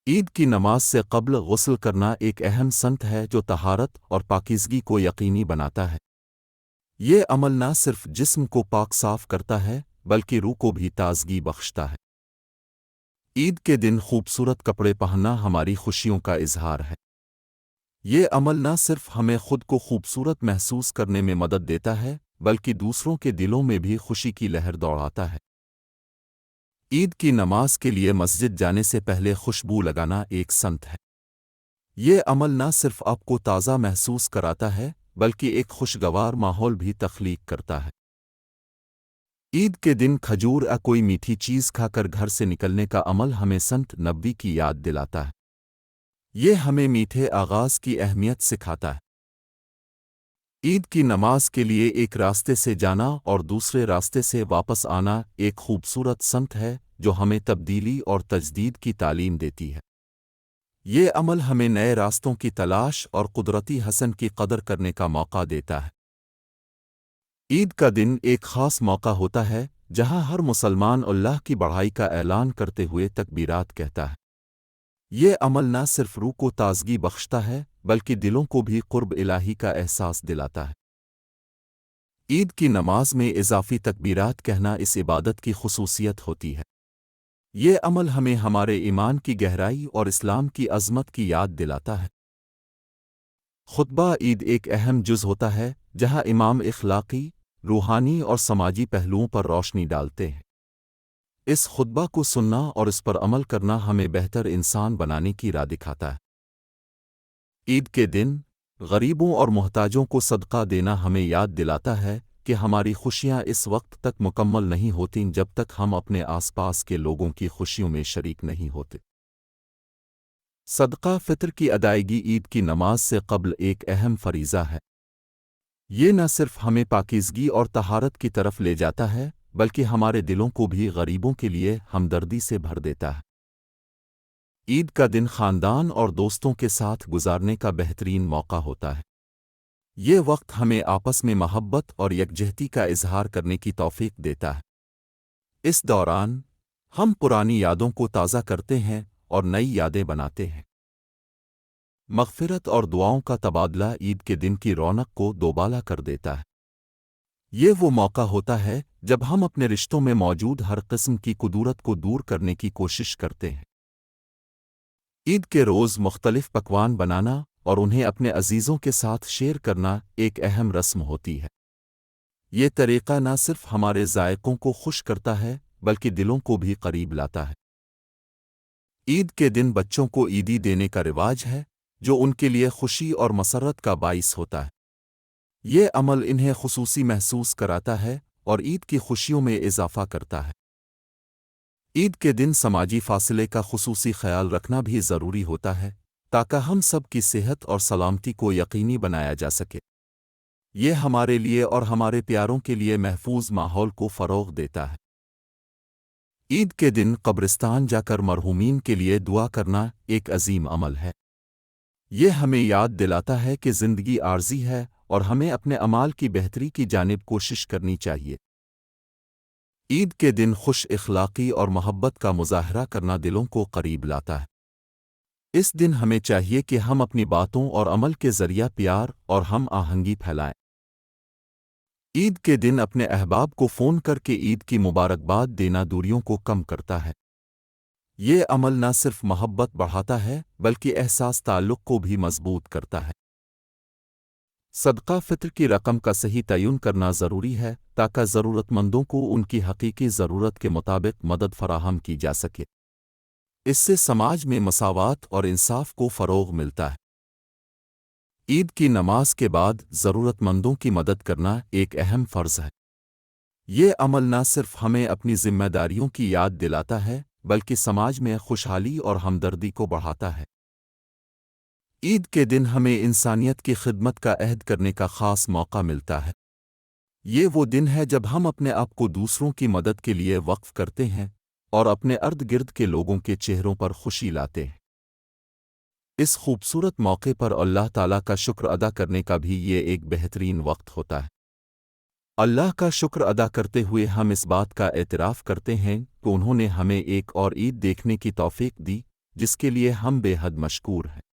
عید کی نماز سے قبل غسل کرنا ایک اہم سنت ہے جو طہارت اور پاکیزگی کو یقینی بناتا ہے۔ یہ عمل نہ صرف جسم کو پاک صاف کرتا ہے بلکہ روح کو بھی تازگی بخشتا ہے۔ عید کے دن خوبصورت کپڑے پہننا ہماری خوشیوں کا اظہار ہے۔ یہ عمل نہ صرف ہمیں خود کو خوبصورت محسوس کرنے میں مدد دیتا ہے بلکہ دوسروں کے دلوں میں بھی خوشی کی لہر دوڑاتا ہے۔ عید کی نماز کے لیے مسجد جانے سے پہلے خوشبو لگانا ایک سنت ہے۔ یہ عمل نہ صرف آپ کو تازہ محسوس کراتا ہے بلکہ ایک خوشگوار ماحول بھی تخلیق کرتا ہے۔ عید کے دن کھجور یا کوئی میٹھی چیز کھا کر گھر سے نکلنے کا عمل ہمیں سنت نبوی کی یاد دلاتا ہے۔ یہ ہمیں میٹھے آغاز کی اہمیت سکھاتا ہے۔ عید کی نماز کے لیے ایک راستے سے جانا اور دوسرے راستے سے واپس آنا ایک خوبصورت سنت ہے جو ہمیں تبدیلی اور تجدید کی تعلیم دیتی ہے۔ یہ عمل ہمیں نئے راستوں کی تلاش اور قدرتی حسن کی قدر کرنے کا موقع دیتا ہے۔ عید کا دن ایک خاص موقع ہوتا ہے جہاں ہر مسلمان اللہ کی بڑائی کا اعلان کرتے ہوئے تکبیرات کہتا ہے۔ یہ عمل نہ صرف روح کو تازگی بخشتا ہے بلکہ دلوں کو بھی قرب الہی کا احساس دلاتا ہے۔ عید کی نماز میں اضافی تکبیرات کہنا اس عبادت کی خصوصیت ہوتی ہے۔ یہ عمل ہمیں ہمارے ایمان کی گہرائی اور اسلام کی عظمت کی یاد دلاتا ہے۔ خطبہ عید ایک اہم جز ہوتا ہے جہاں امام اخلاقی، روحانی اور سماجی پہلوؤں پر روشنی ڈالتے ہیں۔ اس خطبہ کو سننا اور اس پر عمل کرنا ہمیں بہتر انسان بنانے کی راہ دکھاتا ہے۔ عید کے دن غریبوں اور محتاجوں کو صدقہ دینا ہمیں یاد دلاتا ہے کہ ہماری خوشیاں اس وقت تک مکمل نہیں ہوتیں جب تک ہم اپنے آس پاس کے لوگوں کی خوشیوں میں شریک نہیں ہوتے۔ صدقہ فطر کی ادائیگی عید کی نماز سے قبل ایک اہم فریضہ ہے۔ یہ نہ صرف ہمیں پاکیزگی اور طہارت کی طرف لے جاتا ہے بلکہ ہمارے دلوں کو بھی غریبوں کے لیے ہمدردی سے بھر دیتا ہے۔ عید کا دن خاندان اور دوستوں کے ساتھ گزارنے کا بہترین موقع ہوتا ہے۔ یہ وقت ہمیں آپس میں محبت اور یکجہتی کا اظہار کرنے کی توفیق دیتا ہے۔ اس دوران ہم پرانی یادوں کو تازہ کرتے ہیں اور نئی یادیں بناتے ہیں۔ مغفرت اور دعاؤں کا تبادلہ عید کے دن کی رونق کو دوبالا کر دیتا ہے۔ یہ وہ موقع ہوتا ہے جب ہم اپنے رشتوں میں موجود ہر قسم کی کدورت کو دور کرنے کی کوشش کرتے ہیں۔ عید کے روز مختلف پکوان بنانا اور انہیں اپنے عزیزوں کے ساتھ شیئر کرنا ایک اہم رسم ہوتی ہے۔ یہ طریقہ نہ صرف ہمارے ذائقوں کو خوش کرتا ہے بلکہ دلوں کو بھی قریب لاتا ہے۔ عید کے دن بچوں کو عیدی دینے کا رواج ہے جو ان کے لیے خوشی اور مسرت کا باعث ہوتا ہے۔ یہ عمل انہیں خصوصی محسوس کراتا ہے اور عید کی خوشیوں میں اضافہ کرتا ہے۔ عید کے دن سماجی فاصلے کا خصوصی خیال رکھنا بھی ضروری ہوتا ہے تاکہ ہم سب کی صحت اور سلامتی کو یقینی بنایا جا سکے۔ یہ ہمارے لیے اور ہمارے پیاروں کے لیے محفوظ ماحول کو فروغ دیتا ہے۔ عید کے دن قبرستان جا کر مرحومین کے لیے دعا کرنا ایک عظیم عمل ہے۔ یہ ہمیں یاد دلاتا ہے کہ زندگی عارضی ہے اور ہمیں اپنے اعمال کی بہتری کی جانب کوشش کرنی چاہیے۔ عید کے دن خوش اخلاقی اور محبت کا مظاہرہ کرنا دلوں کو قریب لاتا ہے۔ اس دن ہمیں چاہیے کہ ہم اپنی باتوں اور عمل کے ذریعہ پیار اور ہم آہنگی پھیلائیں۔ عید کے دن اپنے احباب کو فون کر کے عید کی مبارکباد دینا دوریوں کو کم کرتا ہے۔ یہ عمل نہ صرف محبت بڑھاتا ہے بلکہ احساس تعلق کو بھی مضبوط کرتا ہے۔ صدقہ فطر کی رقم کا صحیح تعین کرنا ضروری ہے تاکہ ضرورت مندوں کو ان کی حقیقی ضرورت کے مطابق مدد فراہم کی جا سکے۔ اس سے سماج میں مساوات اور انصاف کو فروغ ملتا ہے۔ عید کی نماز کے بعد ضرورت مندوں کی مدد کرنا ایک اہم فرض ہے۔ یہ عمل نہ صرف ہمیں اپنی ذمہ داریوں کی یاد دلاتا ہے بلکہ سماج میں خوشحالی اور ہمدردی کو بڑھاتا ہے۔ عید کے دن ہمیں انسانیت کی خدمت کا عہد کرنے کا خاص موقع ملتا ہے۔ یہ وہ دن ہے جب ہم اپنے آپ کو دوسروں کی مدد کے لیے وقف کرتے ہیں اور اپنے ارد گرد کے لوگوں کے چہروں پر خوشی لاتے ہیں۔ اس خوبصورت موقع پر اللہ تعالیٰ کا شکر ادا کرنے کا بھی یہ ایک بہترین وقت ہوتا ہے۔ اللہ کا شکر ادا کرتے ہوئے ہم اس بات کا اعتراف کرتے ہیں کہ انہوں نے ہمیں ایک اور عید دیکھنے کی توفیق دی جس کے لیے ہم بے حد مشکور ہیں۔